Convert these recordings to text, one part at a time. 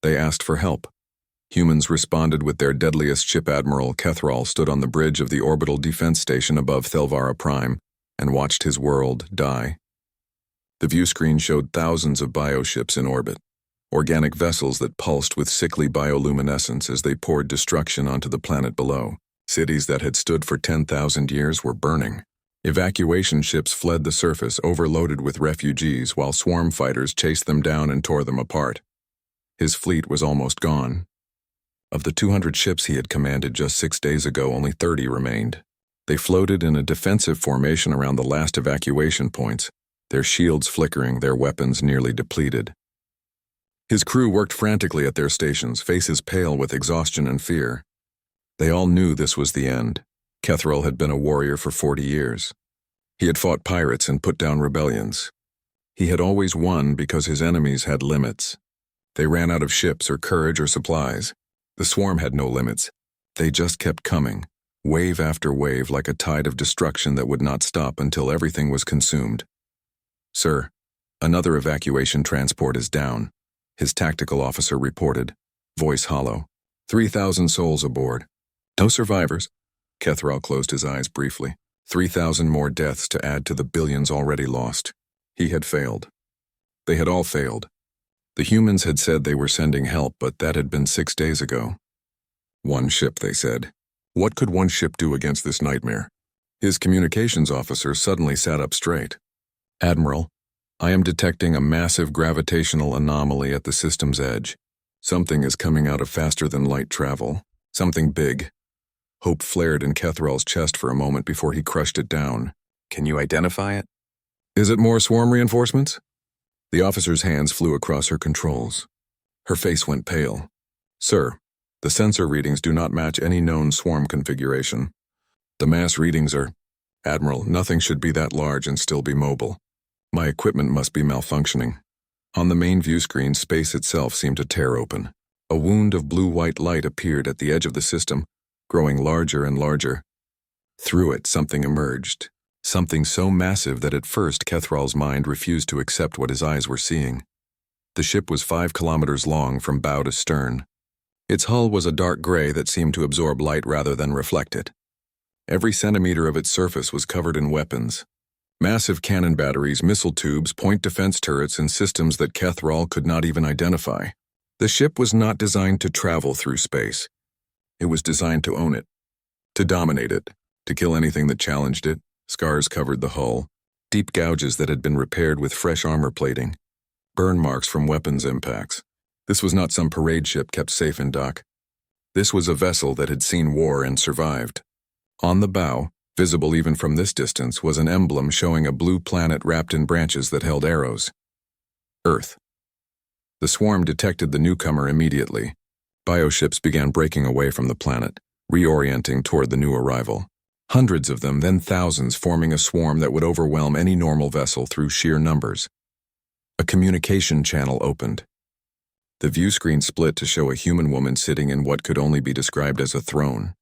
They asked for help. Humans responded with their deadliest ship. Admiral Kethrall stood on the bridge of the orbital defense station above Thelvara Prime and watched his world die. The view screen showed thousands of bioships in orbit, organic vessels that pulsed with sickly bioluminescence as they poured destruction onto the planet below. Cities that had stood for 10,000 years were burning. Evacuation ships fled the surface, overloaded with refugees, while swarm fighters chased them down and tore them apart. His fleet was almost gone. Of the 200 ships he had commanded just 6 days ago, only 30 remained. They floated in a defensive formation around the last evacuation points, their shields flickering, their weapons nearly depleted. His crew worked frantically at their stations, faces pale with exhaustion and fear. They all knew this was the end. Kethrall had been a warrior for 40 years. He had fought pirates and put down rebellions. He had always won because his enemies had limits. They ran out of ships or courage or supplies. The swarm had no limits. They just kept coming, wave after wave, like a tide of destruction that would not stop until everything was consumed. "Sir, another evacuation transport is down," his tactical officer reported, voice hollow. 3,000 souls aboard. No survivors. Kethrall closed his eyes briefly. 3,000 more deaths to add to the billions already lost. He had failed. They had all failed. The humans had said they were sending help, but that had been 6 days ago. One ship, they said. What could one ship do against this nightmare? His communications officer suddenly sat up straight. "Admiral, I am detecting a massive gravitational anomaly at the system's edge. Something is coming out of faster-than-light travel. Something big." Hope flared in Kethrall's chest for a moment before he crushed it down. "Can you identify it?" "Is it more swarm reinforcements?" The officer's hands flew across her controls. Her face went pale. "Sir, the sensor readings do not match any known swarm configuration. The mass readings are... Admiral, nothing should be that large and still be mobile. My equipment must be malfunctioning." On the main view screen, space itself seemed to tear open. A wound of blue-white light appeared at the edge of the system, growing larger and larger. Through it, something emerged. Something so massive that at first Kethrall's mind refused to accept what his eyes were seeing. The ship was 5 kilometers long from bow to stern. Its hull was a dark gray that seemed to absorb light rather than reflect it. Every centimeter of its surface was covered in weapons. Massive cannon batteries, missile tubes, point defense turrets, and systems that Kethrall could not even identify. The ship was not designed to travel through space. It was designed to own it, to dominate it, to kill anything that challenged it. Scars covered the hull, deep gouges that had been repaired with fresh armor plating, burn marks from weapons impacts. This was not some parade ship kept safe in dock. This was a vessel that had seen war and survived. On the bow, visible even from this distance, was an emblem showing a blue planet wrapped in branches that held arrows. Earth. The swarm detected the newcomer immediately. Bioships began breaking away from the planet, reorienting toward the new arrival. Hundreds of them, then thousands, forming a swarm that would overwhelm any normal vessel through sheer numbers. A communication channel opened. The view screen split to show a human woman sitting in what could only be described as a throne.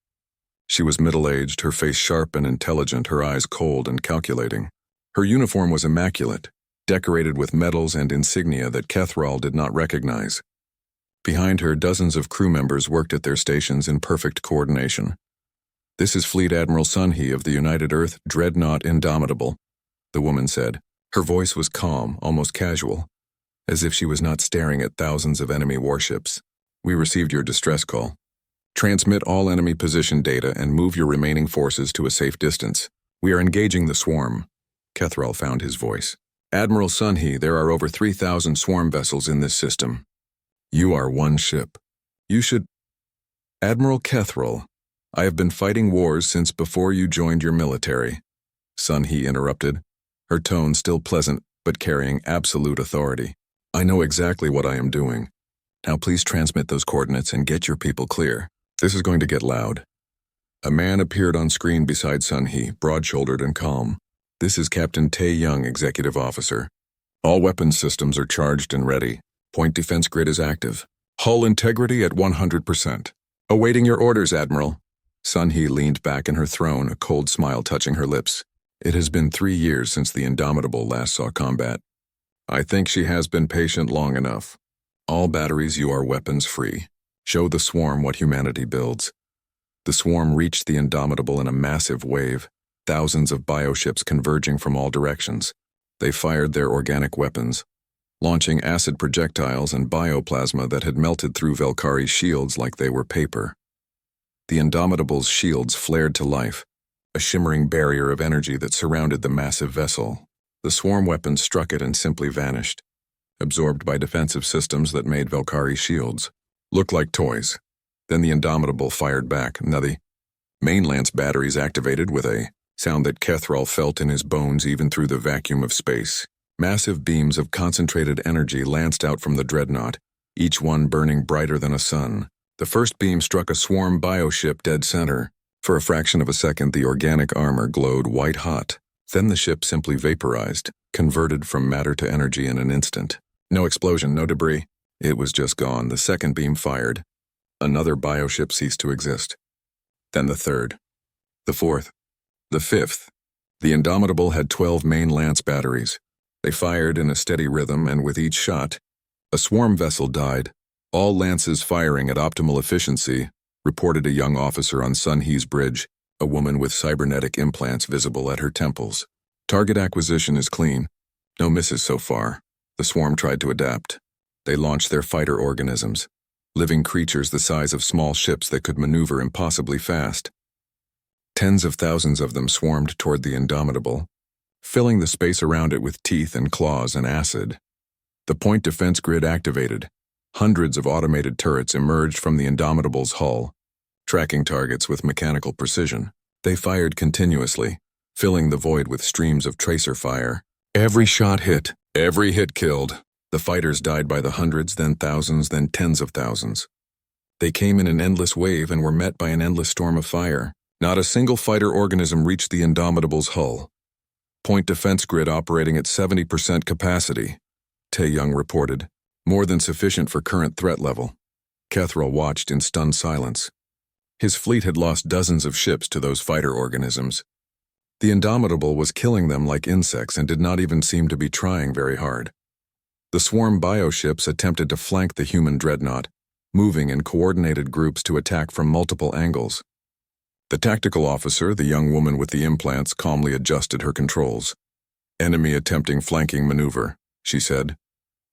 She was middle-aged, her face sharp and intelligent, her eyes cold and calculating. Her uniform was immaculate, decorated with medals and insignia that Kethrall did not recognize. Behind her, dozens of crew members worked at their stations in perfect coordination. "This is Fleet Admiral Sun He of the United Earth Dreadnought Indomitable," the woman said. Her voice was calm, almost casual, as if she was not staring at thousands of enemy warships. "We received your distress call. Transmit all enemy position data and move your remaining forces to a safe distance. We are engaging the swarm." Kethrall found his voice. "Admiral Sun He, there are over 3,000 swarm vessels in this system. You are one ship. You should..." "Admiral Kethrall, I have been fighting wars since before you joined your military," Sun He interrupted, her tone still pleasant but carrying absolute authority. "I know exactly what I am doing. Now please transmit those coordinates and get your people clear. This is going to get loud." A man appeared on screen beside Sun He, broad-shouldered and calm. "This is Captain Tae Young, Executive Officer. All weapons systems are charged and ready. Point defense grid is active. Hull integrity at 100%. Awaiting your orders, Admiral." Sun He leaned back in her throne, a cold smile touching her lips. "It has been 3 years since the Indomitable last saw combat. I think she has been patient long enough. All batteries, you are weapons free. Show the swarm what humanity builds. The swarm reached the Indomitable in a massive wave, thousands of bioships converging from all directions. They fired their organic weapons, launching acid projectiles and bioplasma that had melted through Velkari's shields like they were paper. The Indomitable's shields flared to life, a shimmering barrier of energy that surrounded the massive vessel. The swarm weapons struck it and simply vanished, absorbed by defensive systems that made Velkari's shields look like toys. Then the Indomitable fired back. Now the main lance batteries activated with a sound that Kethral felt in his bones even through the vacuum of space. Massive beams of concentrated energy lanced out from the dreadnought, each one burning brighter than a sun. The first beam struck a swarm bioship dead center. For a fraction of a second, the organic armor glowed white-hot. Then the ship simply vaporized, converted from matter to energy in an instant. No explosion, no debris. It was just gone. The second beam fired. Another bioship ceased to exist. Then the third. The fourth. The fifth. The Indomitable had 12 main lance batteries. They fired in a steady rhythm, and with each shot, a swarm vessel died. All lances firing at optimal efficiency, reported a young officer on Sun He's bridge, a woman with cybernetic implants visible at her temples. Target acquisition is clean. No misses so far. The swarm tried to adapt. They launched their fighter organisms, living creatures the size of small ships that could maneuver impossibly fast. Tens of thousands of them swarmed toward the Indomitable, filling the space around it with teeth and claws and acid. The point defense grid activated. Hundreds of automated turrets emerged from the Indomitable's hull, tracking targets with mechanical precision. They fired continuously, filling the void with streams of tracer fire. Every shot hit, every hit killed. The fighters died by the hundreds, then thousands, then tens of thousands. They came in an endless wave and were met by an endless storm of fire. Not a single fighter organism reached the Indomitable's hull. Point defense grid operating at 70% capacity, Tae-Young reported. More than sufficient for current threat level. Kethral watched in stunned silence. His fleet had lost dozens of ships to those fighter organisms. The Indomitable was killing them like insects and did not even seem to be trying very hard. The swarm bioships attempted to flank the human dreadnought, moving in coordinated groups to attack from multiple angles. The tactical officer, the young woman with the implants, calmly adjusted her controls. "Enemy attempting flanking maneuver," she said,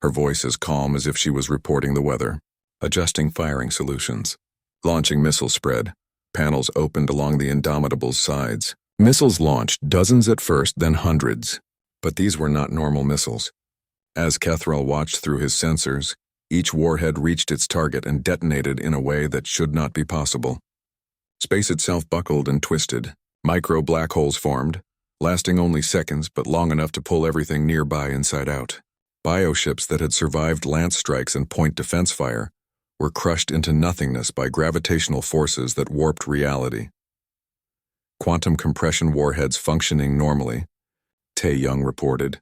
her voice as calm as if she was reporting the weather. "Adjusting firing solutions. Launching missile spread." Panels opened along the Indomitable's sides. Missiles launched, dozens at first, then hundreds. But these were not normal missiles. As Kethral watched through his sensors, each warhead reached its target and detonated in a way that should not be possible. Space itself buckled and twisted. Micro black holes formed, lasting only seconds but long enough to pull everything nearby inside out. Bioships that had survived lance strikes and point defense fire were crushed into nothingness by gravitational forces that warped reality. Quantum compression warheads functioning normally, Tae-Young reported.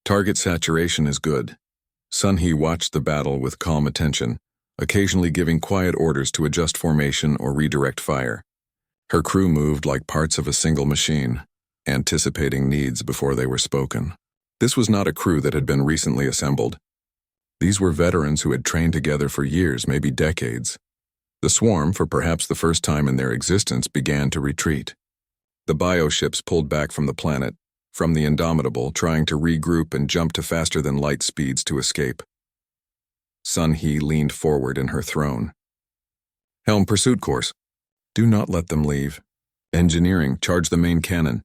Target saturation is good. Sun He watched the battle with calm attention, occasionally giving quiet orders to adjust formation or redirect fire. Her crew moved like parts of a single machine, anticipating needs before they were spoken. This was not a crew that had been recently assembled. These were veterans who had trained together for years, maybe decades. The swarm, for perhaps the first time in their existence, began to retreat. The bioships pulled back from the planet, from the Indomitable, trying to regroup and jump to faster-than-light speeds to escape. Sun He leaned forward in her throne. "Helm pursuit course. Do not let them leave. Engineering, charge the main cannon."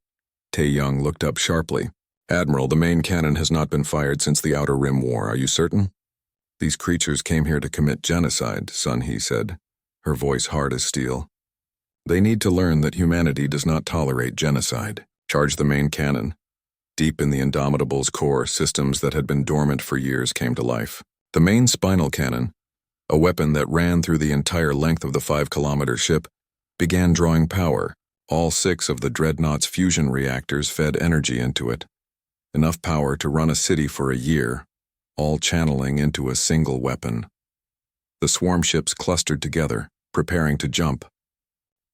Tae-Young looked up sharply. "Admiral, the main cannon has not been fired since the Outer Rim War. Are you certain?" "These creatures came here to commit genocide," Sun He said, her voice hard as steel. "They need to learn that humanity does not tolerate genocide. Charge the main cannon." Deep in the Indomitable's core, systems that had been dormant for years came to life. The main spinal cannon, a weapon that ran through the entire length of the 5-kilometer ship, began drawing power. All 6 of the dreadnought's fusion reactors fed energy into it. Enough power to run a city for a year, all channeling into a single weapon. The swarm ships clustered together, preparing to jump.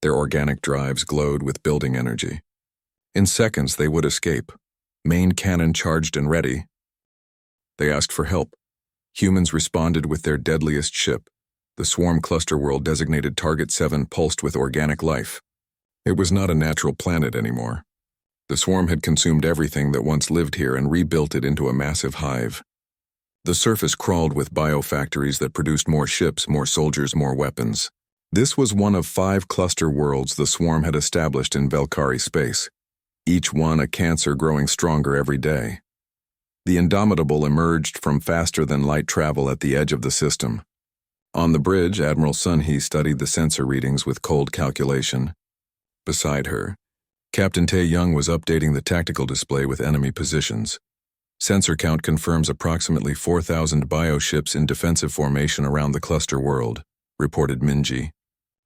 Their organic drives glowed with building energy. In seconds they would escape, main cannon charged and ready. They asked for help. Humans responded with their deadliest ship. The swarm cluster world designated Target 7 pulsed with organic life. It was not a natural planet anymore. The swarm had consumed everything that once lived here and rebuilt it into a massive hive. The surface crawled with biofactories that produced more ships, more soldiers, more weapons. This was one of 5 cluster worlds the swarm had established in Velkari space, each one a cancer growing stronger every day. The Indomitable emerged from faster-than-light travel at the edge of the system. On the bridge, Admiral Sun-hee studied the sensor readings with cold calculation. Beside her, Captain Tae-young was updating the tactical display with enemy positions. Sensor count confirms approximately 4,000 bioships in defensive formation around the cluster world, reported Minji,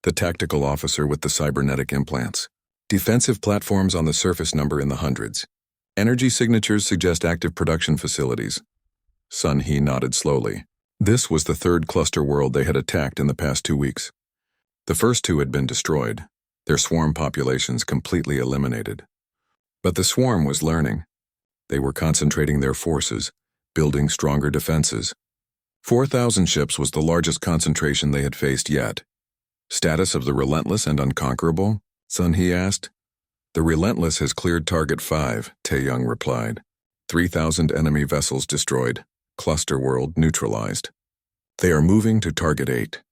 the tactical officer with the cybernetic implants. Defensive platforms on the surface number in the hundreds. Energy signatures suggest active production facilities. Sun-hee nodded slowly. This was the 3rd cluster world they had attacked in the past 2 weeks. The first 2 had been destroyed, their swarm populations completely eliminated. But the swarm was learning. They were concentrating their forces, building stronger defenses. 4,000 ships was the largest concentration they had faced yet. Status of the Relentless and Unconquerable? Sun-hee asked. The Relentless has cleared Target 5, Tae-young replied. 3,000 enemy vessels destroyed, cluster world neutralized. They are moving to Target 8.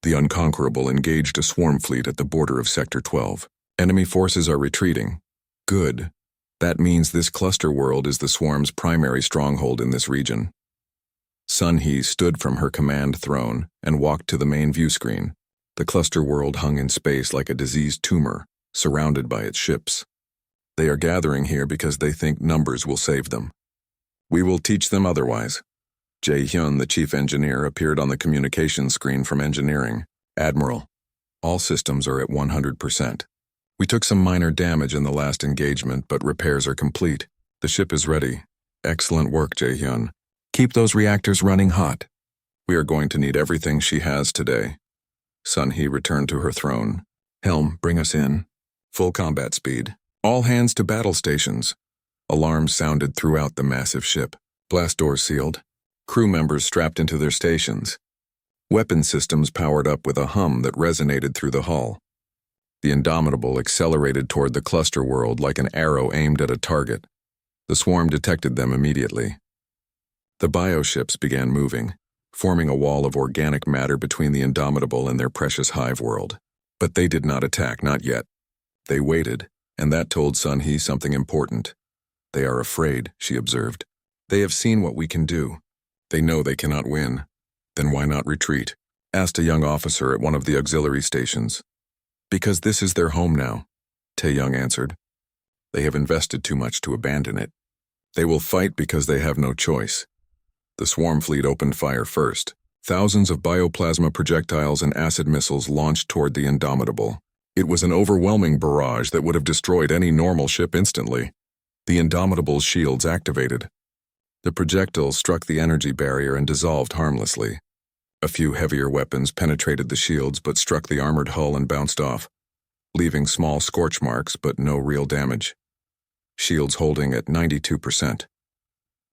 The Unconquerable engaged a swarm fleet at the border of Sector 12. Enemy forces are retreating. Good. That means this cluster world is the swarm's primary stronghold in this region. Sun-hee stood from her command throne and walked to the main view screen. The cluster world hung in space like a diseased tumor, surrounded by its ships. They are gathering here because they think numbers will save them. We will teach them otherwise. Jae-hyun, the chief engineer, appeared on the communications screen from engineering. Admiral, all systems are at 100%. We took some minor damage in the last engagement, but repairs are complete. The ship is ready. Excellent work, Jae-hyun. Keep those reactors running hot. We are going to need everything she has today. Sun-hee returned to her throne. Helm, bring us in. Full combat speed. All hands to battle stations. Alarms sounded throughout the massive ship. Blast doors sealed. Crew members strapped into their stations. Weapon systems powered up with a hum that resonated through the hull. The Indomitable accelerated toward the cluster world like an arrow aimed at a target. The swarm detected them immediately. The bioships began moving, forming a wall of organic matter between the Indomitable and their precious hive world. But they did not attack, not yet. They waited, and that told Sun-hee something important. They are afraid, she observed. They have seen what we can do. They know they cannot win. Then why not retreat? Asked a young officer at one of the auxiliary stations. Because this is their home now, Tae-young answered. They have invested too much to abandon it. They will fight because they have no choice. The swarm fleet opened fire first. Thousands of bioplasma projectiles and acid missiles launched toward the Indomitable. It was an overwhelming barrage that would have destroyed any normal ship instantly. The Indomitable's shields activated. The projectiles struck the energy barrier and dissolved harmlessly. A few heavier weapons penetrated the shields but struck the armored hull and bounced off, leaving small scorch marks but no real damage. Shields holding at 92%.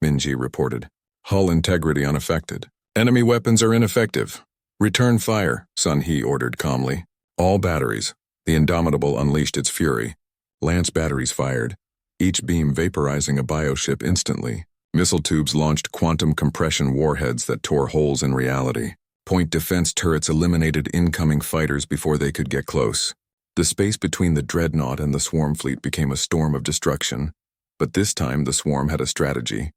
Minji reported. Hull integrity unaffected. Enemy weapons are ineffective. Return fire, Sun-hee ordered calmly. All batteries. The Indomitable unleashed its fury. Lance batteries fired, each beam vaporizing a bioship instantly. Missile tubes launched quantum compression warheads that tore holes in reality. Point defense turrets eliminated incoming fighters before they could get close. The space between the dreadnought and the swarm fleet became a storm of destruction, but this time the swarm had a strategy.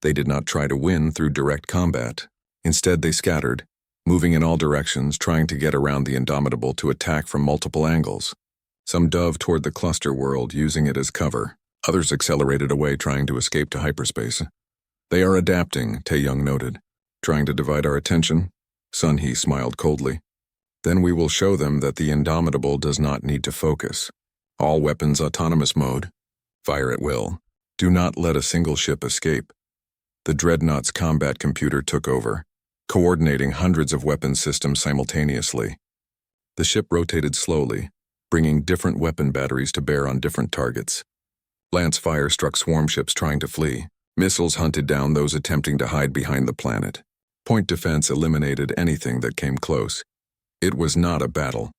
They did not try to win through direct combat. Instead, they scattered, moving in all directions, trying to get around the Indomitable to attack from multiple angles. Some dove toward the cluster world, using it as cover. Others accelerated away, trying to escape to hyperspace. They are adapting, Tae-young noted. Trying to divide our attention? Sun-hee smiled coldly. Then we will show them that the Indomitable does not need to focus. All weapons autonomous mode. Fire at will. Do not let a single ship escape. The Dreadnought's combat computer took over, coordinating hundreds of weapon systems simultaneously. The ship rotated slowly, bringing different weapon batteries to bear on different targets. Lance fire struck swarm ships trying to flee. Missiles hunted down those attempting to hide behind the planet. Point defense eliminated anything that came close. It was not a battle.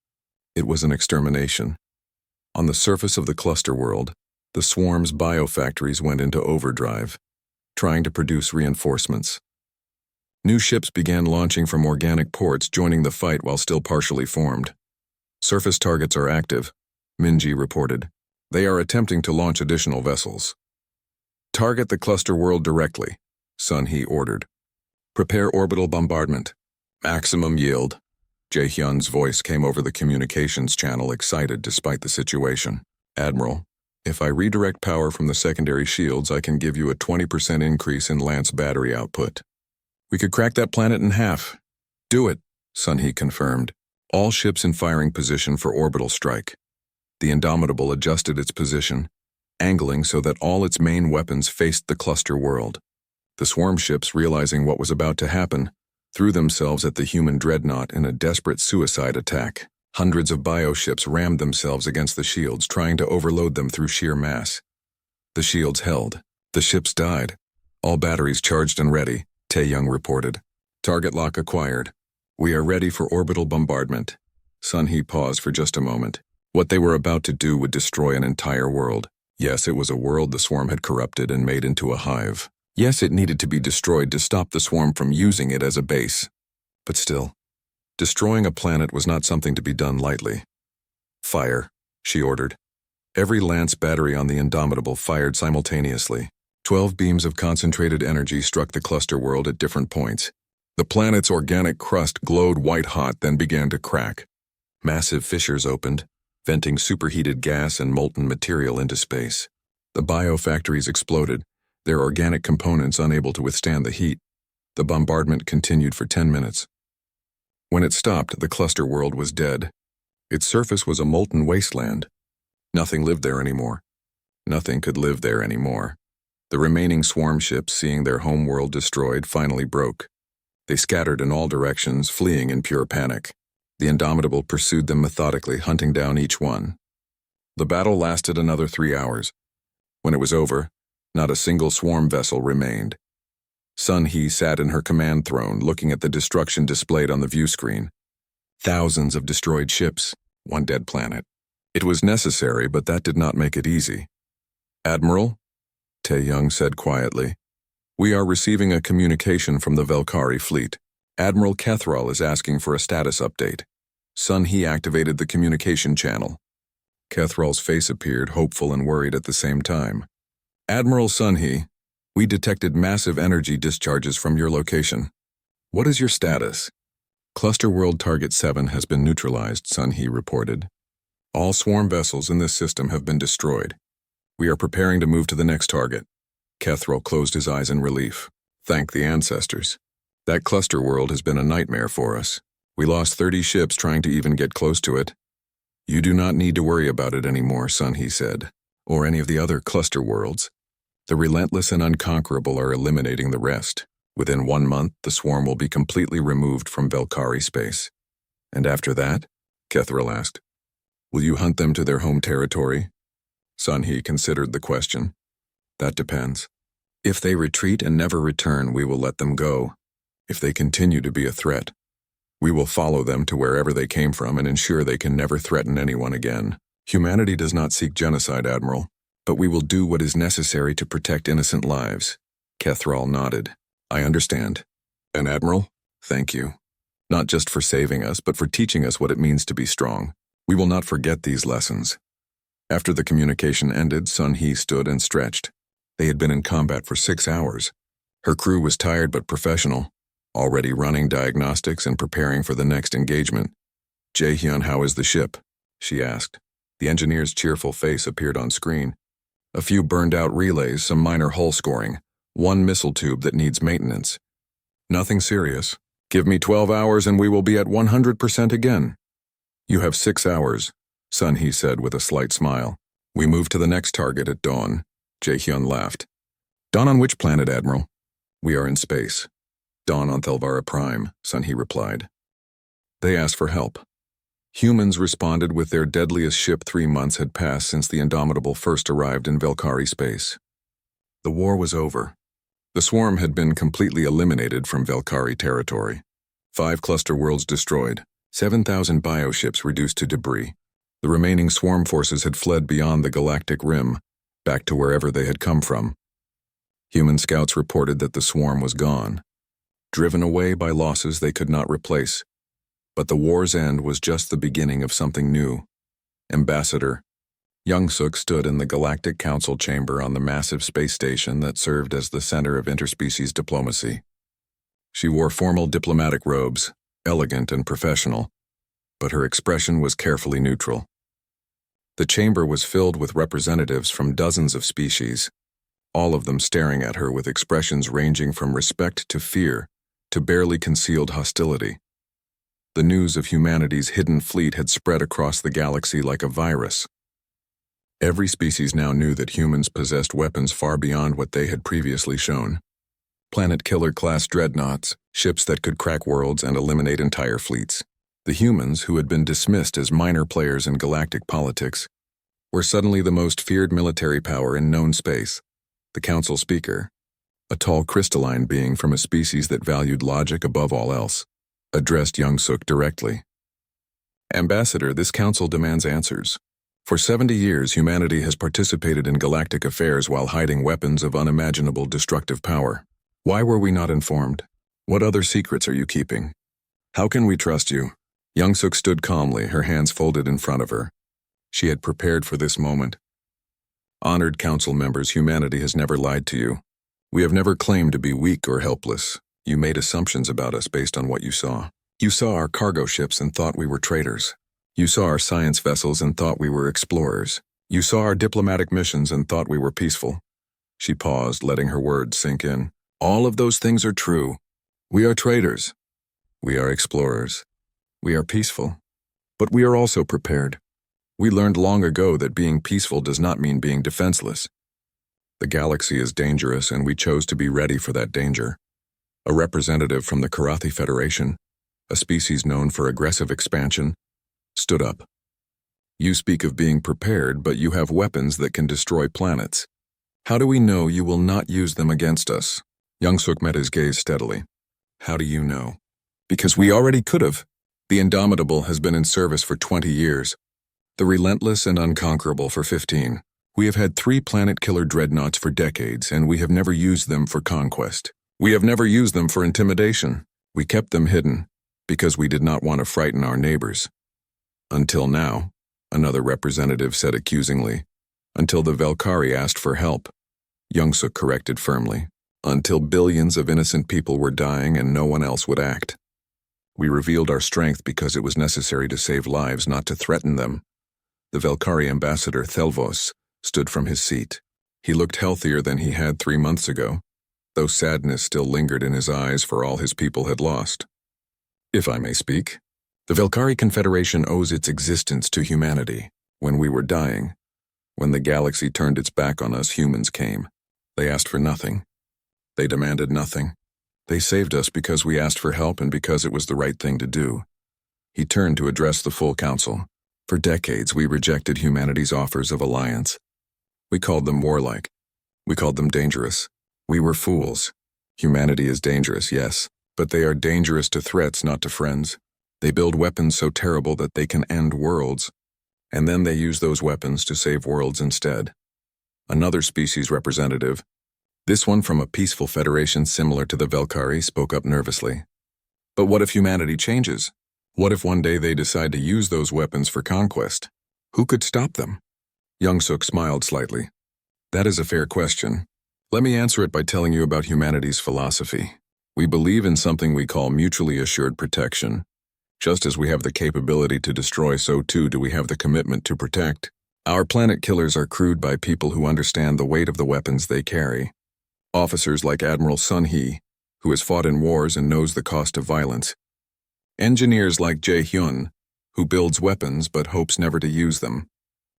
It was an extermination. On the surface of the cluster world, the swarm's biofactories went into overdrive, trying to produce reinforcements. New ships began launching from organic ports, joining the fight while still partially formed. Surface targets are active, Minji reported. They are attempting to launch additional vessels. Target the cluster world directly, Sun He ordered. Prepare orbital bombardment. Maximum yield. Jae-hyun's voice came over the communications channel, excited despite the situation. Admiral, if I redirect power from the secondary shields, I can give you a 20% increase in Lance battery output. We could crack that planet in half. Do it, Sun He confirmed. All ships in firing position for orbital strike. The Indomitable adjusted its position, angling so that all its main weapons faced the cluster world. The swarm ships, realizing what was about to happen, threw themselves at the human dreadnought in a desperate suicide attack. Hundreds of bioships rammed themselves against the shields, trying to overload them through sheer mass. The shields held. The ships died. All batteries charged and ready, Tae-young reported. Target lock acquired. We are ready for orbital bombardment. Sun He paused for just a moment. What they were about to do would destroy an entire world. Yes, it was a world the swarm had corrupted and made into a hive. Yes, it needed to be destroyed to stop the swarm from using it as a base. But still, destroying a planet was not something to be done lightly. Fire, she ordered. Every Lance battery on the Indomitable fired simultaneously. 12 beams of concentrated energy struck the cluster world at different points. The planet's organic crust glowed white-hot, then began to crack. Massive fissures opened, venting superheated gas and molten material into space. The biofactories exploded, their organic components unable to withstand the heat. The bombardment continued for 10 minutes. When it stopped, the cluster world was dead. Its surface was a molten wasteland. Nothing lived there anymore. Nothing could live there anymore. The remaining swarm ships, seeing their home world destroyed, finally broke. They scattered in all directions, fleeing in pure panic. The Indomitable pursued them methodically, hunting down each one. The battle lasted another 3 hours. When it was over, not a single swarm vessel remained. Sun He sat in her command throne, looking at the destruction displayed on the view screen. Thousands of destroyed ships, one dead planet. It was necessary, but that did not make it easy. Admiral, Tae-young said quietly, we are receiving a communication from the Velkari fleet. Admiral Kethral is asking for a status update. Sun He activated the communication channel. Kethral's face appeared, hopeful and worried at the same time. Admiral Sun He, we detected massive energy discharges from your location. What is your status? Cluster World Target 7 has been neutralized, Sun He reported. All swarm vessels in this system have been destroyed. We are preparing to move to the next target. Kethral closed his eyes in relief. Thank the ancestors. That cluster world has been a nightmare for us. We lost 30 ships trying to even get close to it. You do not need to worry about it anymore, Sun He said, or any of the other cluster worlds. The relentless and unconquerable are eliminating the rest. Within 1 month, the swarm will be completely removed from Velkari space. And after that? Kethral asked. Will you hunt them to their home territory? Sun He considered the question. That depends. If they retreat and never return, we will let them go. If they continue to be a threat, we will follow them to wherever they came from and ensure they can never threaten anyone again. Humanity does not seek genocide, Admiral, but we will do what is necessary to protect innocent lives. Kethral nodded. I understand. And Admiral, thank you. Not just for saving us, but for teaching us what it means to be strong. We will not forget these lessons. After the communication ended, Sun He stood and stretched. They had been in combat for 6 hours. Her crew was tired but professional, already running diagnostics and preparing for the next engagement. Jae-hyun, how is the ship? She asked. The engineer's cheerful face appeared on screen. A few burned-out relays, some minor hull scoring, one missile tube that needs maintenance. Nothing serious. Give me 12 hours and we will be at 100% again. You have 6 hours, Sun He said with a slight smile. We move to the next target at dawn. Jae-hyun laughed. Dawn on which planet, Admiral? We are in space. Dawn on Thelvara Prime, Sun He replied. They asked for help. Humans responded with their deadliest ship. 3 months had passed since the Indomitable first arrived in Velkari space. The war was over. The swarm had been completely eliminated from Velkari territory. 5 cluster worlds destroyed, 7,000 bioships reduced to debris. The remaining swarm forces had fled beyond the galactic rim, back to wherever they had come from. Human scouts reported that the swarm was gone, driven away by losses they could not replace. But the war's end was just the beginning of something new. Ambassador Young-suk stood in the Galactic Council chamber on the massive space station that served as the center of interspecies diplomacy. She wore formal diplomatic robes, elegant and professional, but her expression was carefully neutral. The chamber was filled with representatives from dozens of species, all of them staring at her with expressions ranging from respect to fear to barely concealed hostility. The news of humanity's hidden fleet had spread across the galaxy like a virus. Every species now knew that humans possessed weapons far beyond what they had previously shown. Planet killer-class dreadnoughts, ships that could crack worlds and eliminate entire fleets. The humans, who had been dismissed as minor players in galactic politics, were suddenly the most feared military power in known space. The council speaker, a tall crystalline being from a species that valued logic above all else, addressed Young-suk directly. Ambassador, this council demands answers. For 70 years, humanity has participated in galactic affairs while hiding weapons of unimaginable destructive power. Why were we not informed? What other secrets are you keeping? How can we trust you? Young-suk stood calmly, her hands folded in front of her. She had prepared for this moment. Honored council members, humanity has never lied to you. We have never claimed to be weak or helpless. You made assumptions about us based on what you saw. You saw our cargo ships and thought we were traitors. You saw our science vessels and thought we were explorers. You saw our diplomatic missions and thought we were peaceful. She paused, letting her words sink in. All of those things are true. We are traitors. We are explorers. We are peaceful. But we are also prepared. We learned long ago that being peaceful does not mean being defenseless. The galaxy is dangerous, and we chose to be ready for that danger. A representative from the Karathi Federation, a species known for aggressive expansion, stood up. You speak of being prepared, but you have weapons that can destroy planets. How do we know you will not use them against us? Young-suk met his gaze steadily. How do you know? Because we already could have. The Indomitable has been in service for 20 years. The Relentless and Unconquerable for 15. We have had 3 planet-killer dreadnoughts for decades, and we have never used them for conquest. We have never used them for intimidation. We kept them hidden, because we did not want to frighten our neighbors. Until now, another representative said accusingly. Until the Velkari asked for help. Young-suk corrected firmly. Until billions of innocent people were dying and no one else would act. We revealed our strength because it was necessary to save lives, not to threaten them. The Velkari ambassador, Thelvos, stood from his seat. He looked healthier than he had 3 months ago, though sadness still lingered in his eyes for all his people had lost. If I may speak, the Velkari Confederation owes its existence to humanity. When we were dying, when the galaxy turned its back on us, humans came. They asked for nothing. They demanded nothing. They saved us because we asked for help and because it was the right thing to do. He turned to address the full council. For decades, we rejected humanity's offers of alliance. We called them warlike. We called them dangerous. We were fools. Humanity is dangerous, yes, but they are dangerous to threats, not to friends. They build weapons so terrible that they can end worlds, and then they use those weapons to save worlds instead. Another species representative, this one from a peaceful federation similar to the Velkari, spoke up nervously. But what if humanity changes? What if one day they decide to use those weapons for conquest? Who could stop them? Young-suk smiled slightly. That is a fair question. Let me answer it by telling you about humanity's philosophy. We believe in something we call mutually assured protection. Just as we have the capability to destroy, so too do we have the commitment to protect. Our planet killers are crewed by people who understand the weight of the weapons they carry. Officers like Admiral Sun Hee, who has fought in wars and knows the cost of violence. Engineers like Jae Hyun, who builds weapons but hopes never to use them.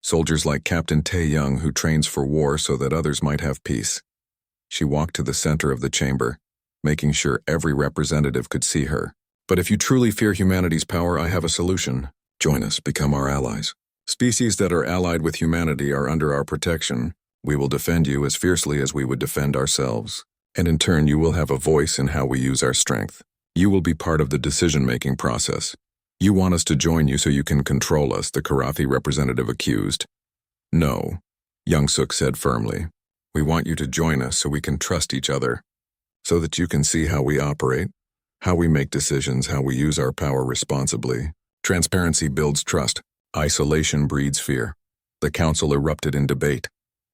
Soldiers like Captain Tae Young, who trains for war so that others might have peace. She walked to the center of the chamber, making sure every representative could see her. But if you truly fear humanity's power, I have a solution. Join us, become our allies. Species that are allied with humanity are under our protection. We will defend you as fiercely as we would defend ourselves. And in turn, you will have a voice in how we use our strength. You will be part of the decision-making process. You want us to join you so you can control us, the Karathi representative accused. No, Young Suk said firmly. We want you to join us so we can trust each other, so that you can see how we operate, how we make decisions, how we use our power responsibly. Transparency builds trust. Isolation breeds fear. The council erupted in debate.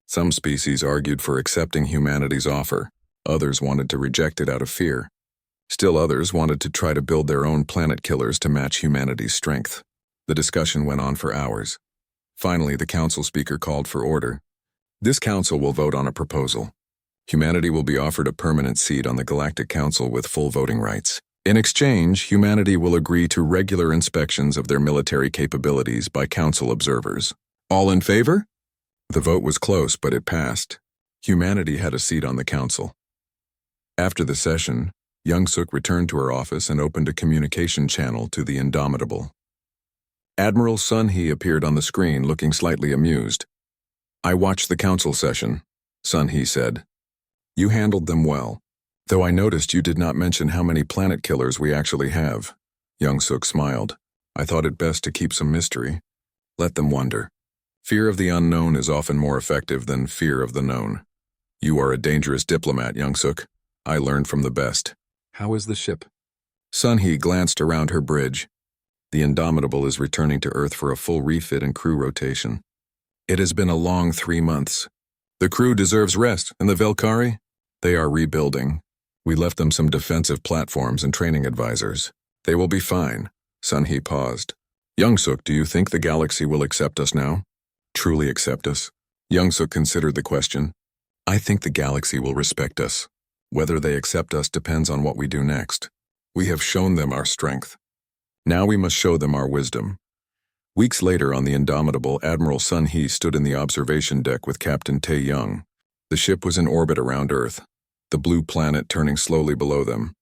Some species argued for accepting humanity's offer. Others wanted to reject it out of fear. Still others wanted to try to build their own planet killers to match humanity's strength. The discussion went on for hours. Finally, the council speaker called for order. This council will vote on a proposal. Humanity will be offered a permanent seat on the Galactic Council with full voting rights. In exchange, humanity will agree to regular inspections of their military capabilities by council observers. All in favor? The vote was close, but it passed. Humanity had a seat on the council. After the session, Young Suk returned to her office and opened a communication channel to the Indomitable. Admiral Sun Hee appeared on the screen looking slightly amused. I watched the council session, Sun Hee said. You handled them well, though I noticed you did not mention how many planet killers we actually have. Young Suk smiled. I thought it best to keep some mystery. Let them wonder. Fear of the unknown is often more effective than fear of the known. You are a dangerous diplomat, Young Suk. I learned from the best. How is the ship? Sun Hee glanced around her bridge. The Indomitable is returning to Earth for a full refit and crew rotation. It has been a long 3 months. The crew deserves rest, and the Velkari? They are rebuilding. We left them some defensive platforms and training advisors. They will be fine. Sun Hee paused. Young Suk, do you think the galaxy will accept us now? Truly accept us? Young Suk considered the question. I think the galaxy will respect us. Whether they accept us depends on what we do next. We have shown them our strength. Now we must show them our wisdom. Weeks later on the Indomitable, Admiral Sun Hee stood in the observation deck with Captain Tae Young. The ship was in orbit around Earth, the blue planet turning slowly below them.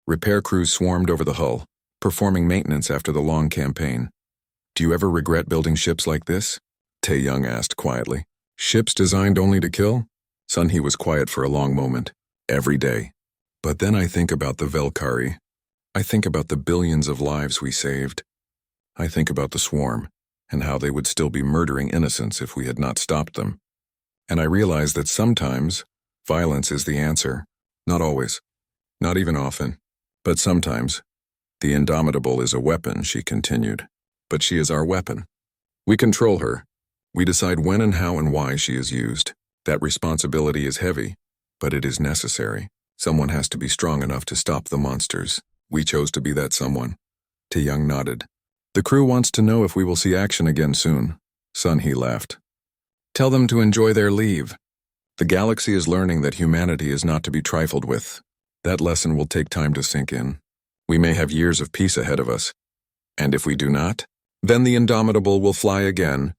Repair crews swarmed over the hull, performing maintenance after the long campaign. Do you ever regret building ships like this? Tae Young asked quietly. Ships designed only to kill? Sun Hee was quiet for a long moment. Every day. But then I think about the Velkari. I think about the billions of lives we saved. I think about the swarm, and how they would still be murdering innocents if we had not stopped them. And I realize that sometimes, violence is the answer. Not always. Not even often. But sometimes. The Indomitable is a weapon, she continued. But she is our weapon. We control her. We decide when and how and why she is used. That responsibility is heavy. But it is necessary. Someone has to be strong enough to stop the monsters. We chose to be that someone. Tae Young nodded. The crew wants to know if we will see action again soon. Sun Hee laughed. Tell them to enjoy their leave. The galaxy is learning that humanity is not to be trifled with. That lesson will take time to sink in. We may have years of peace ahead of us. And if we do not, then the Indomitable will fly again,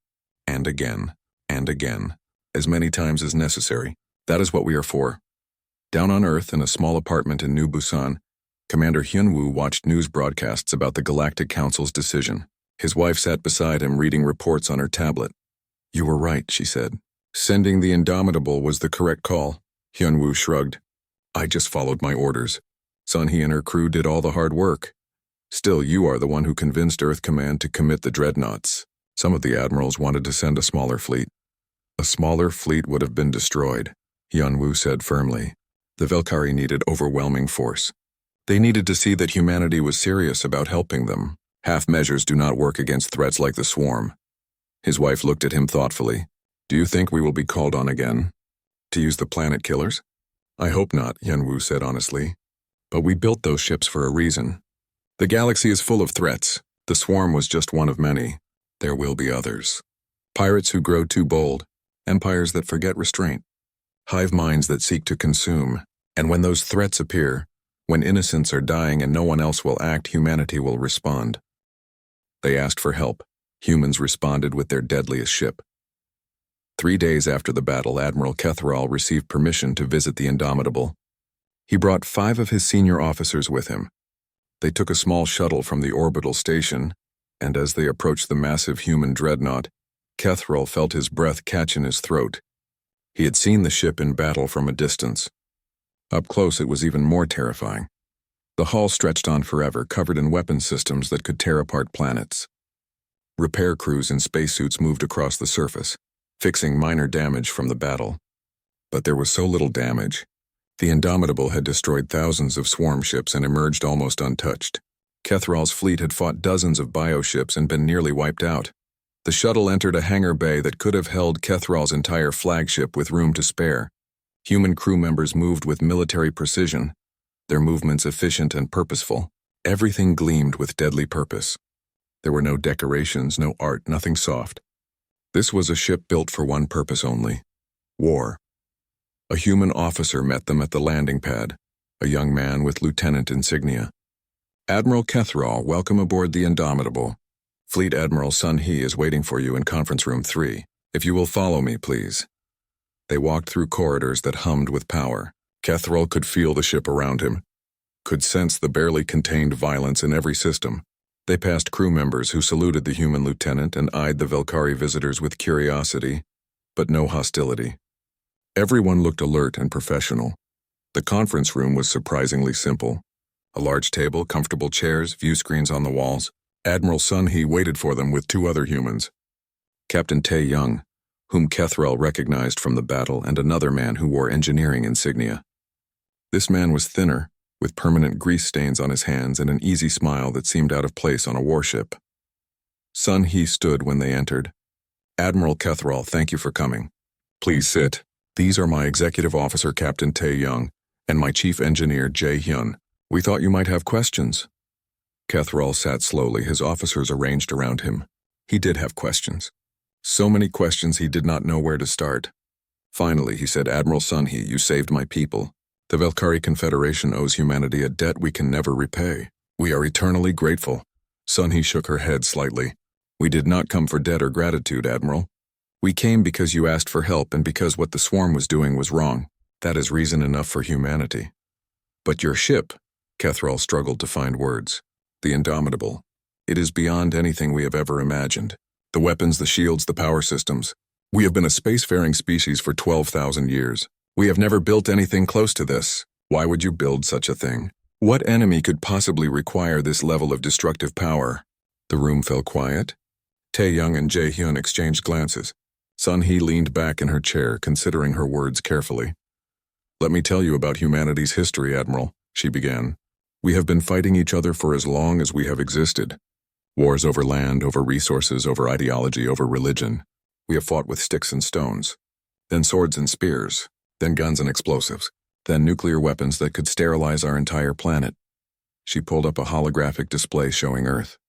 and again, and again, as many times as necessary. That is what we are for. Down on Earth in a small apartment in New Busan, Commander Hyun-woo watched news broadcasts about the Galactic Council's decision. His wife sat beside him reading reports on her tablet. You were right, she said. Sending the Indomitable was the correct call. Hyun-woo shrugged. I just followed my orders. Sun Hee and her crew did all the hard work. Still, you are the one who convinced Earth Command to commit the dreadnoughts. Some of the admirals wanted to send a smaller fleet. A smaller fleet would have been destroyed. Hyun-woo said firmly. The Velkari needed overwhelming force. They needed to see that humanity was serious about helping them. Half measures do not work against threats like the swarm. His wife looked at him thoughtfully. Do you think we will be called on again? To use the planet killers? I hope not, Hyun-woo said honestly. But we built those ships for a reason. The galaxy is full of threats. The swarm was just one of many. There will be others. Pirates who grow too bold. Empires that forget restraint. Hive minds that seek to consume. And when those threats appear, when innocents are dying and no one else will act, humanity will respond. They asked for help. Humans responded with their deadliest ship. 3 days after the battle, Admiral Kethral received permission to visit the Indomitable. He brought 5 of his senior officers with him. They took a small shuttle from the orbital station, and as they approached the massive human dreadnought, Kethral felt his breath catch in his throat. He had seen the ship in battle from a distance. Up close, it was even more terrifying. The hull stretched on forever, covered in weapon systems that could tear apart planets. Repair crews in spacesuits moved across the surface, fixing minor damage from the battle. But there was so little damage. The Indomitable had destroyed thousands of swarm ships and emerged almost untouched. Kethral's fleet had fought dozens of bioships and been nearly wiped out. The shuttle entered a hangar bay that could have held Kethral's entire flagship with room to spare. Human crew members moved with military precision, their movements efficient and purposeful. Everything gleamed with deadly purpose. There were no decorations, no art, nothing soft. This was a ship built for one purpose only: war. A human officer met them at the landing pad, a young man with lieutenant insignia. "Admiral Kethral, welcome aboard the Indomitable. Fleet Admiral Sun He is waiting for you in conference room 3. If you will follow me, please." They walked through corridors that hummed with power. Kethral could feel the ship around him, could sense the barely contained violence in every system. They passed crew members who saluted the human lieutenant and eyed the Velkari visitors with curiosity, but no hostility. Everyone looked alert and professional. The conference room was surprisingly simple. A large table, comfortable chairs, view screens on the walls. Admiral Sun He waited for them with 2 other humans: Captain Tae Young, whom Kethral recognized from the battle, and another man who wore engineering insignia. This man was thinner, with permanent grease stains on his hands and an easy smile that seemed out of place on a warship. Sun He stood when they entered. "Admiral Kethral, thank you for coming. Please sit. These are my executive officer, Captain Tae Young, and my chief engineer, Jae Hyun. We thought you might have questions." Kethral sat slowly, his officers arranged around him. He did have questions. So many questions he did not know where to start. Finally, he said, "Admiral Sun He, you saved my people. The Velkari Confederation owes humanity a debt we can never repay. We are eternally grateful." Sun He shook her head slightly. "We did not come for debt or gratitude, Admiral. We came because you asked for help and because what the swarm was doing was wrong. That is reason enough for humanity." "But your ship," Kethral struggled to find words. "The Indomitable. It is beyond anything we have ever imagined. The weapons, the shields, the power systems. We have been a spacefaring species for 12,000 years. We have never built anything close to this. Why would you build such a thing? What enemy could possibly require this level of destructive power?" The room fell quiet. Tae Young and Jae Hyun exchanged glances. Sun He leaned back in her chair, considering her words carefully. "Let me tell you about humanity's history, Admiral," she began. "We have been fighting each other for as long as we have existed. Wars over land, over resources, over ideology, over religion. We have fought with sticks and stones, then swords and spears, then guns and explosives, then nuclear weapons that could sterilize our entire planet." She pulled up a holographic display showing Earth.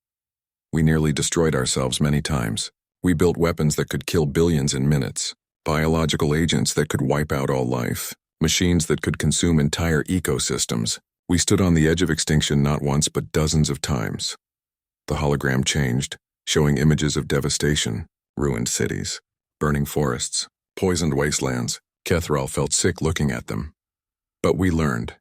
"We nearly destroyed ourselves many times. We built weapons that could kill billions in minutes, biological agents that could wipe out all life, machines that could consume entire ecosystems. We stood on the edge of extinction not once but dozens of times." The hologram changed, showing images of devastation, ruined cities, burning forests, poisoned wastelands. Kethral felt sick looking at them. "But we learned,"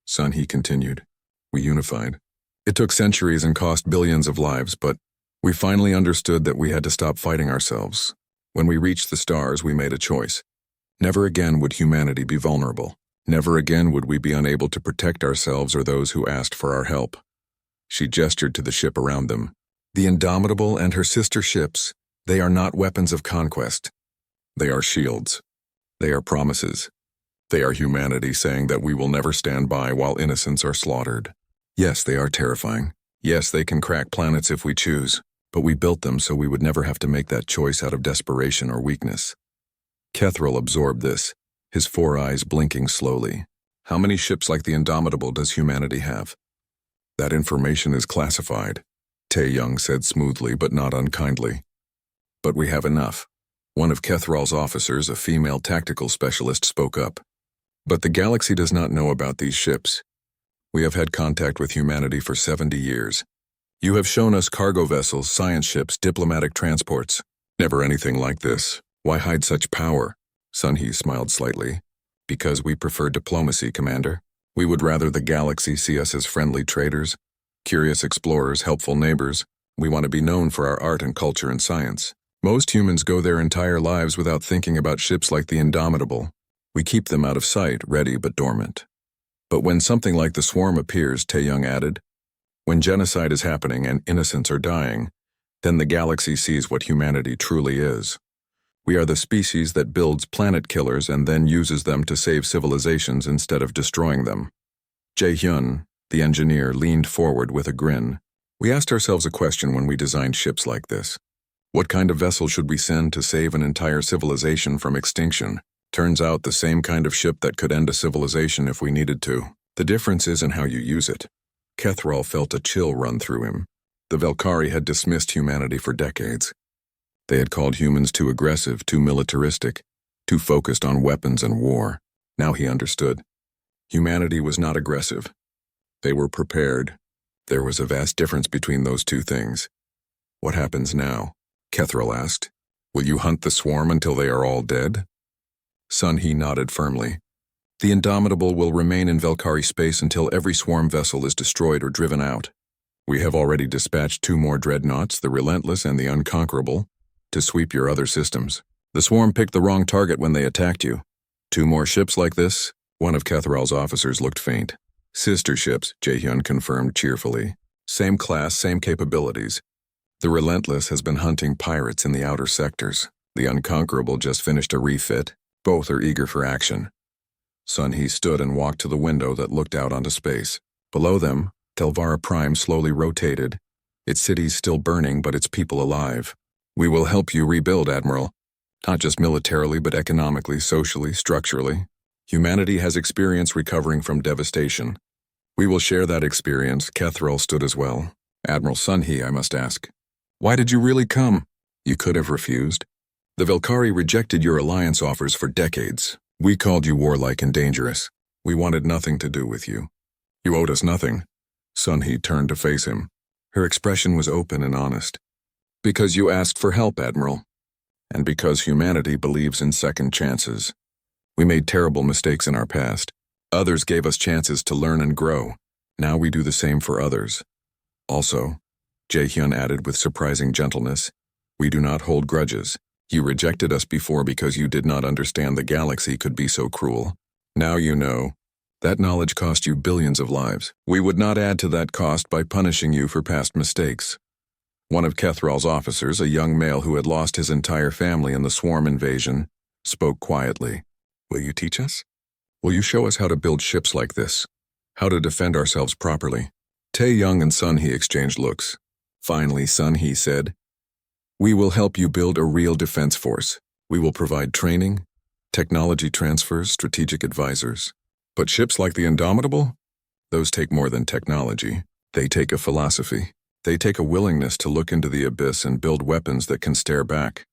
Sun He continued. "We unified. It took centuries and cost billions of lives, but we finally understood that we had to stop fighting ourselves. When we reached the stars, we made a choice. Never again would humanity be vulnerable. Never again would we be unable to protect ourselves or those who asked for our help." She gestured to the ship around them. "The Indomitable and her sister ships, they are not weapons of conquest. They are shields. They are promises. They are humanity saying that we will never stand by while innocents are slaughtered. Yes, they are terrifying. Yes, they can crack planets if we choose, but we built them so we would never have to make that choice out of desperation or weakness." Kethral absorbed this, his 4 eyes blinking slowly. "How many ships like the Indomitable does humanity have?" "That information is classified," Tae Young said smoothly but not unkindly. "But we have enough." One of Kethral's officers, a female tactical specialist, spoke up. "But the galaxy does not know about these ships. We have had contact with humanity for 70 years. You have shown us cargo vessels, science ships, diplomatic transports. Never anything like this. Why hide such power?" Sun He smiled slightly. "Because we prefer diplomacy, Commander. We would rather the galaxy see us as friendly traders, curious explorers, helpful neighbors. We want to be known for our art and culture and science. Most humans go their entire lives without thinking about ships like the Indomitable. We keep them out of sight, ready but dormant. But when something like the swarm appears, Tae-young added, when genocide is happening and innocents are dying, then the galaxy sees what humanity truly is. We are the species that builds planet killers and then uses them to save civilizations instead of destroying them. Jae-hyun, the engineer, leaned forward with a grin. We asked ourselves a question when we designed ships like this. What kind of vessel should we send to save an entire civilization from extinction? Turns out the same kind of ship that could end a civilization if we needed to. The difference is in how you use it. Kethral felt a chill run through him. The Velkari had dismissed humanity for decades. They had called humans too aggressive, too militaristic, too focused on weapons and war. Now he understood. Humanity was not aggressive. They were prepared. There was a vast difference between those two things. What happens now? Kethral asked. Will you hunt the swarm until they are all dead? Sun-hee nodded firmly. The Indomitable will remain in Velkari space until every swarm vessel is destroyed or driven out. We have already dispatched 2 more dreadnoughts, the Relentless and the Unconquerable, to sweep your other systems. The swarm picked the wrong target when they attacked you. 2 more ships like this? One of Kethral's officers looked faint. Sister ships, Jae-hyun confirmed cheerfully. Same class, same capabilities. The Relentless has been hunting pirates in the outer sectors. The Unconquerable just finished a refit. Both are eager for action. Sun-hee stood and walked to the window that looked out onto space. Below them, Thelvara Prime slowly rotated, its cities still burning but its people alive. We will help you rebuild, Admiral. Not just militarily but economically, socially, structurally. Humanity has experience recovering from devastation. We will share that experience. Kethral stood as well. Admiral Sun-hee, I must ask. Why did you really come? You could have refused. The Velkari rejected your alliance offers for decades. We called you warlike and dangerous. We wanted nothing to do with you. You owed us nothing. Sun-hee turned to face him. Her expression was open and honest. Because you asked for help, Admiral. And because humanity believes in second chances. We made terrible mistakes in our past. Others gave us chances to learn and grow. Now we do the same for others. Also, Jae-hyun added with surprising gentleness, we do not hold grudges. You rejected us before because you did not understand the galaxy could be so cruel. Now you know. That knowledge cost you billions of lives. We would not add to that cost by punishing you for past mistakes. One of Kethral's officers, a young male who had lost his entire family in the swarm invasion, spoke quietly. Will you teach us? Will you show us how to build ships like this? How to defend ourselves properly? Tae-young and Sun-hee exchanged looks. Finally, Sun-hee said, we will help you build a real defense force. We will provide training, technology transfers, strategic advisors. But ships like the Indomitable? Those take more than technology. They take a philosophy. They take a willingness to look into the abyss and build weapons that can stare back.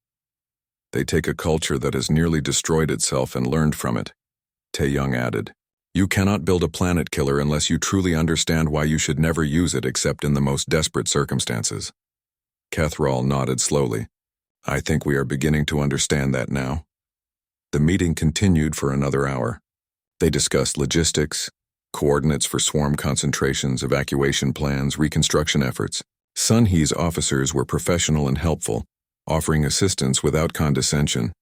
They take a culture that has nearly destroyed itself and learned from it. Tae-young added, you cannot build a planet killer unless you truly understand why you should never use it except in the most desperate circumstances. Kethral nodded slowly. I think we are beginning to understand that now. The meeting continued for another hour. They discussed logistics, coordinates for swarm concentrations, evacuation plans, reconstruction efforts. Sun-hee's officers were professional and helpful, offering assistance without condescension.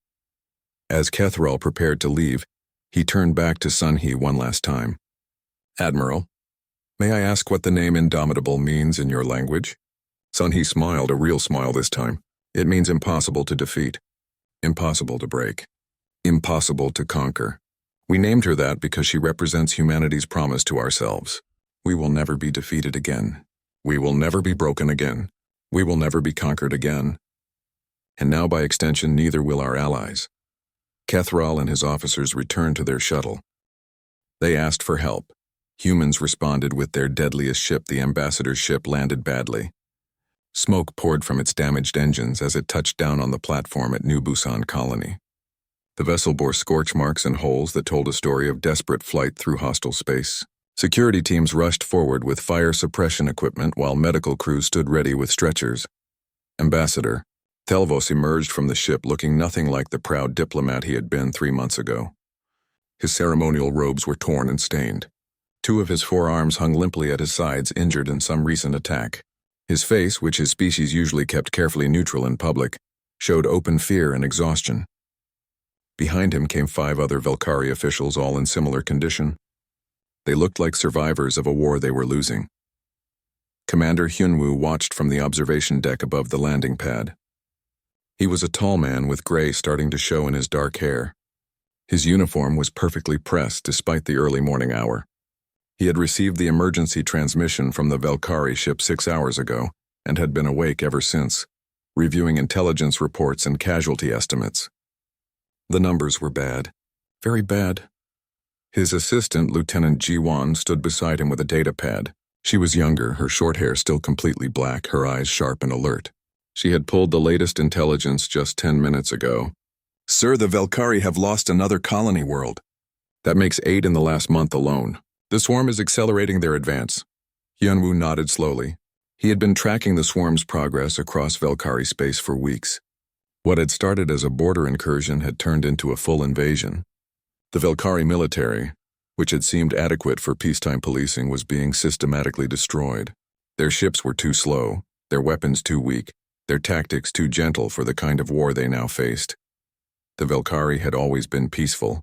As Kethral prepared to leave, he turned back to Sun-hee one last time. Admiral, may I ask what the name Indomitable means in your language? Sun-hee smiled, a real smile this time. It means impossible to defeat, impossible to break, impossible to conquer. We named her that because she represents humanity's promise to ourselves. We will never be defeated again. We will never be broken again. We will never be conquered again. And now by extension, neither will our allies. Kethral and his officers returned to their shuttle. They asked for help. Humans responded with their deadliest ship. The ambassador's ship landed badly. Smoke poured from its damaged engines as it touched down on the platform at New Busan Colony. The vessel bore scorch marks and holes that told a story of desperate flight through hostile space. Security teams rushed forward with fire suppression equipment while medical crews stood ready with stretchers. Ambassador Thelvos emerged from the ship looking nothing like the proud diplomat he had been 3 months ago. His ceremonial robes were torn and stained. 2 of his forearms hung limply at his sides, injured in some recent attack. His face, which his species usually kept carefully neutral in public, showed open fear and exhaustion. Behind him came 5 other Velkari officials, all in similar condition. They looked like survivors of a war they were losing. Commander Hyunwoo watched from the observation deck above the landing pad. He was a tall man with gray starting to show in his dark hair. His uniform was perfectly pressed despite the early morning hour. He had received the emergency transmission from the Valkyrie ship 6 hours ago and had been awake ever since, reviewing intelligence reports and casualty estimates. The numbers were bad. Very bad. His assistant, Lieutenant Ji-won, stood beside him with a data pad. She was younger, her short hair still completely black, her eyes sharp and alert. She had pulled the latest intelligence just 10 minutes ago. Sir, the Valkyrie have lost another colony world. That makes 8 in the last month alone. The swarm is accelerating their advance. Hyunwoo nodded slowly. He had been tracking the swarm's progress across Valkyrie space for weeks. What had started as a border incursion had turned into a full invasion. The Valkyrie military, which had seemed adequate for peacetime policing, was being systematically destroyed. Their ships were too slow, their weapons too weak, their tactics too gentle for the kind of war they now faced. The Valkyrie had always been peaceful.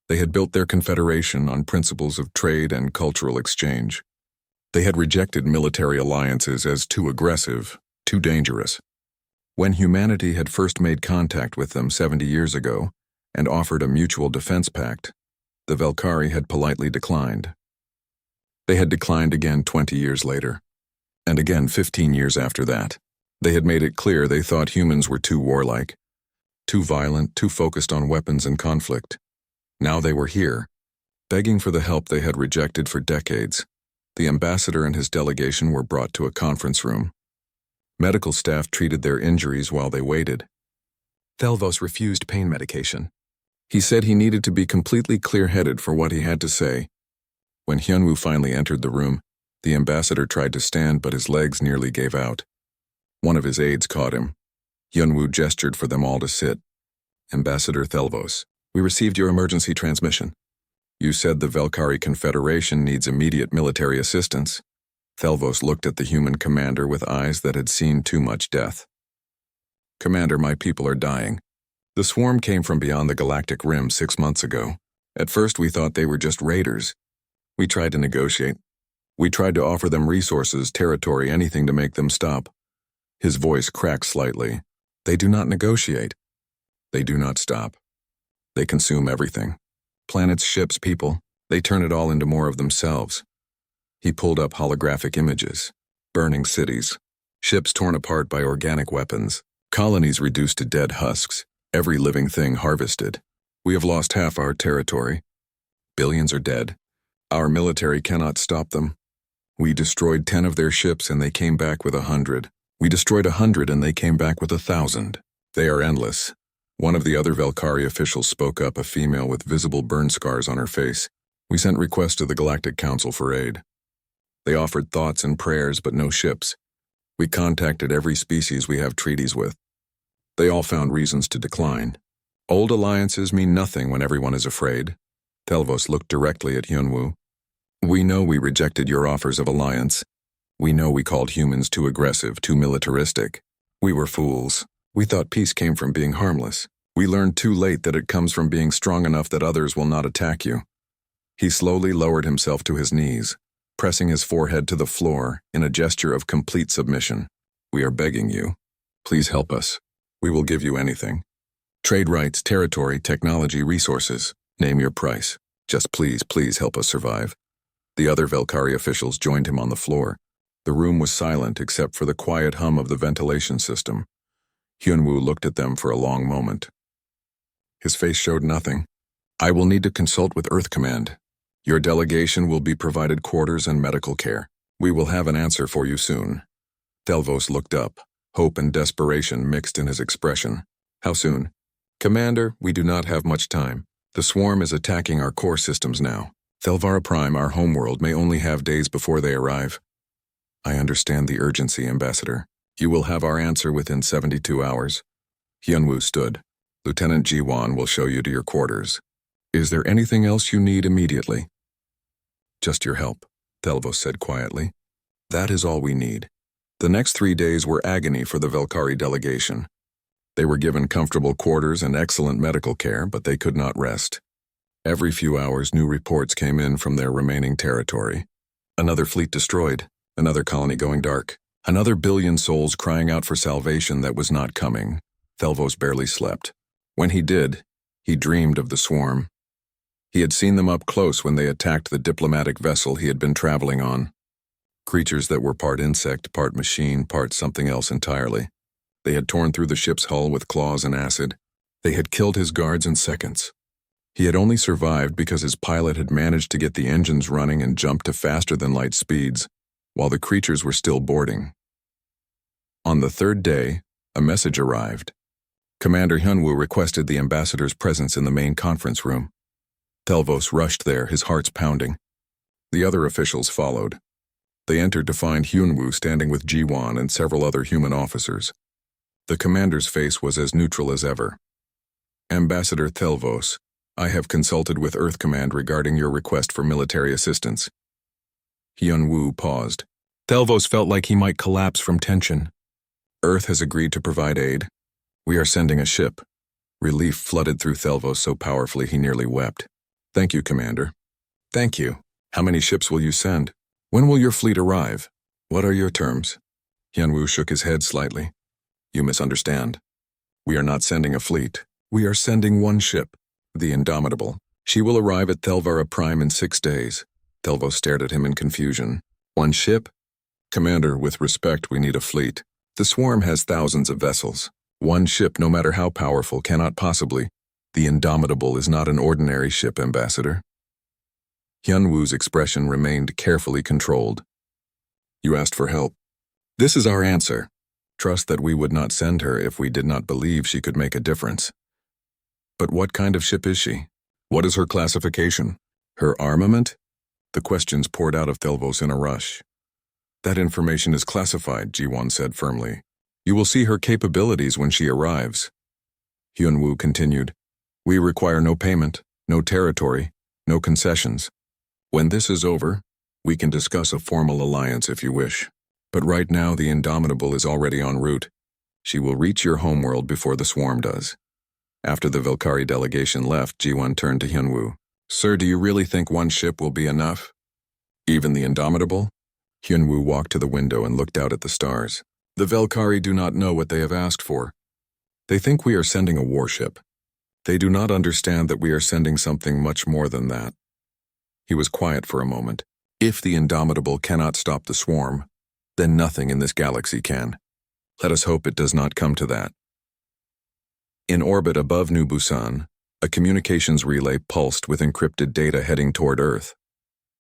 They had built their confederation on principles of trade and cultural exchange. They had rejected military alliances as too aggressive, too dangerous. When humanity had first made contact with them 70 years ago and offered a mutual defense pact, the Valkyrie had politely declined. They had declined again 20 years later, and again 15 years after that. They had made it clear they thought humans were too warlike, too violent, too focused on weapons and conflict. Now they were here, begging for the help they had rejected for decades. The ambassador and his delegation were brought to a conference room. Medical staff treated their injuries while they waited. Thelvos refused pain medication. He said he needed to be completely clear-headed for what he had to say. When Hyunwoo finally entered the room, the ambassador tried to stand, but his legs nearly gave out. One of his aides caught him. Hyunwoo gestured for them all to sit. Ambassador Thelvos, we received your emergency transmission. You said the Valkyrie Confederation needs immediate military assistance. Thelvos looked at the human commander with eyes that had seen too much death. Commander, my people are dying. The swarm came from beyond the galactic rim 6 months ago. At first we thought they were just raiders. We tried to negotiate. We tried to offer them resources, territory, anything to make them stop. His voice cracked slightly. They do not negotiate. They do not stop. They consume everything. Planets, ships, people. They turn it all into more of themselves. He pulled up holographic images. Burning cities. Ships torn apart by organic weapons. Colonies reduced to dead husks. Every living thing harvested. We have lost half our territory. Billions are dead. Our military cannot stop them. We destroyed 10 of their ships and they came back with 100. We destroyed 100 and they came back with 1,000. They are endless. One of the other Valkyrie officials spoke up, a female with visible burn scars on her face. We sent requests to the Galactic Council for aid. They offered thoughts and prayers, but no ships. We contacted every species we have treaties with. They all found reasons to decline. Old alliances mean nothing when everyone is afraid. Thelvos looked directly at Hyunwoo. We know we rejected your offers of alliance. We know we called humans too aggressive, too militaristic. We were fools. We thought peace came from being harmless. We learned too late that it comes from being strong enough that others will not attack you. He slowly lowered himself to his knees, pressing his forehead to the floor in a gesture of complete submission. We are begging you. Please help us. We will give you anything. Trade rights, territory, technology, resources. Name your price. Just please, please help us survive. The other Valkyrie officials joined him on the floor. The room was silent except for the quiet hum of the ventilation system. Hyunwoo looked at them for a long moment. His face showed nothing. I will need to consult with Earth Command. Your delegation will be provided quarters and medical care. We will have an answer for you soon. Thelvos looked up, hope and desperation mixed in his expression. How soon? Commander, we do not have much time. The swarm is attacking our core systems now. Thelvara Prime, our homeworld, may only have days before they arrive. I understand the urgency, Ambassador. You will have our answer within 72 hours. Hyunwoo stood. Lieutenant Ji-won will show you to your quarters. Is there anything else you need immediately? Just your help, Thelvos said quietly. That is all we need. The next 3 days were agony for the Valkyrie delegation. They were given comfortable quarters and excellent medical care, but they could not rest. Every few hours, new reports came in from their remaining territory. Another fleet destroyed, another colony going dark, another billion souls crying out for salvation that was not coming. Thelvos barely slept. When he did, he dreamed of the swarm. He had seen them up close when they attacked the diplomatic vessel he had been traveling on. Creatures that were part insect, part machine, part something else entirely. They had torn through the ship's hull with claws and acid. They had killed his guards in seconds. He had only survived because his pilot had managed to get the engines running and jump to faster-than-light speeds, while the creatures were still boarding. On the third day, a message arrived. Commander Hyunwoo requested the ambassador's presence in the main conference room. Thelvos rushed there, his heart's pounding. The other officials followed. They entered to find Hyunwoo standing with Ji-won and several other human officers. The commander's face was as neutral as ever. Ambassador Thelvos, I have consulted with Earth Command regarding your request for military assistance. Hyunwoo paused. Thelvos felt like he might collapse from tension. Earth has agreed to provide aid. We are sending a ship. Relief flooded through Thelvos so powerfully he nearly wept. Thank you, Commander. Thank you. How many ships will you send? When will your fleet arrive? What are your terms? Hyunwoo shook his head slightly. You misunderstand. We are not sending a fleet. We are sending one ship, the Indomitable. She will arrive at Thelvara Prime in 6 days. Thelvos stared at him in confusion. One ship? Commander, with respect, we need a fleet. The swarm has thousands of vessels. One ship, no matter how powerful, cannot possibly. The Indomitable is not an ordinary ship, Ambassador. Hyunwoo's expression remained carefully controlled. You asked for help. This is our answer. Trust that we would not send her if we did not believe she could make a difference. But what kind of ship is she? What is her classification? Her armament? The questions poured out of Thelvos in a rush. That information is classified, Ji-won said firmly. You will see her capabilities when she arrives. Hyunwoo continued. We require no payment, no territory, no concessions. When this is over, we can discuss a formal alliance if you wish. But right now the Indomitable is already en route. She will reach your homeworld before the swarm does. After the Velkari delegation left, Ji-won turned to Hyunwoo. Sir, do you really think one ship will be enough? Even the Indomitable? Hyunwoo walked to the window and looked out at the stars. The Velkari do not know what they have asked for. They think we are sending a warship. They do not understand that we are sending something much more than that. He was quiet for a moment. If the Indomitable cannot stop the swarm, then nothing in this galaxy can. Let us hope it does not come to that. In orbit above New Busan, a communications relay pulsed with encrypted data heading toward Earth.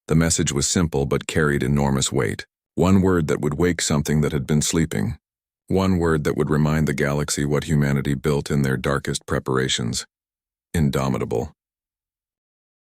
The message was simple but carried enormous weight. One word that would wake something that had been sleeping. One word that would remind the galaxy what humanity built in their darkest preparations. Indomitable.